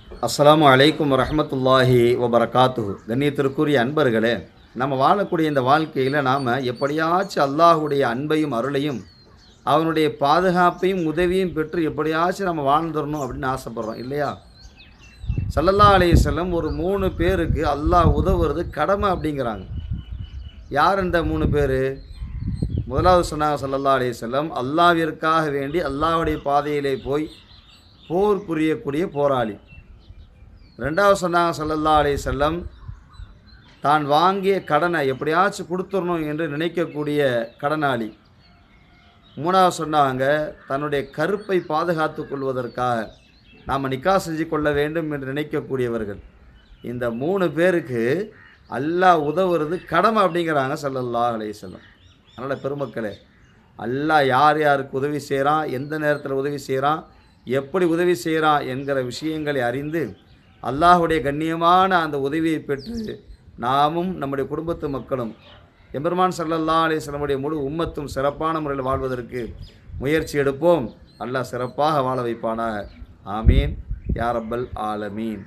அஸ்ஸலாமு அலைக்கும் வரஹ்மத்துல்லாஹி வபரகாத்துஹு. கண்ணியத்திற்குரிய அன்பர்களே, நம்ம வாழக்கூடிய இந்த வாழ்க்கையில் நாம் எப்படியாச்சும் அல்லாஹுடைய அன்பையும் அருளையும் அவனுடைய பாதுகாப்பையும் உதவியும் பெற்று எப்படியாச்சும் நம்ம வாழ்ந்துடணும் அப்படின்னு ஆசைப்படுறோம் இல்லையா? ஸல்லல்லாஹு அலைஹி வஸல்லம் ஒரு 3 பேருக்கு அல்லாஹ் உதவுறது கடமை அப்படிங்கிறாங்க. யார் இந்த 3 பேர்? முதலாவது சொன்னாங்க ஸல்லல்லாஹு அலைஹி வஸல்லம், அல்லாஹ்விற்காக வேண்டி அல்லாஹ்வுடைய பாதையிலே போய் போர் புரியக்கூடிய போராளி. ரெண்டாவது சொன்னாங்க ஸல்லல்லாஹு அலைஹி வஸல்லம், தான் வாங்கிய கடனை எப்படியாச்சும் கொடுத்துடணும் என்று நினைக்கக்கூடிய கடனாளி. மூணாவது சொன்னாங்க, தன்னுடைய கருப்பை பாதுகாத்து கொள்வதற்காக நாம் நிக்கா செஞ்சு கொள்ள வேண்டும் என்று நினைக்கக்கூடியவர்கள். இந்த 3 பேருக்கு அல்லாஹ் உதவுறது கடமை அப்படிங்கிறாங்க ஸல்லல்லாஹு அலைஹி வஸல்லம். அதனால் பெருமக்களே, அல்லாஹ் யார் யாருக்கு உதவி செய்கிறான், எந்த நேரத்தில் உதவி செய்கிறான், எப்படி உதவி செய்கிறான் என்கிற விஷயங்களை அறிந்து அல்லாஹுடைய கண்ணியமான அந்த உதவியை பெற்று நாமும் நம்முடைய குடும்பத்து மக்களும் எம்பெருமான் ஸல்லல்லாஹு அலைஹி வஸல்லமுடைய முழு உம்மத்தும் சிறப்பான முறையில் வாழ்வதற்கு முயற்சி எடுப்போம். அல்லாஹ் சிறப்பாக வாழ வைப்பானாக. ஆமீன் யா ரப்பல் ஆலமீன்.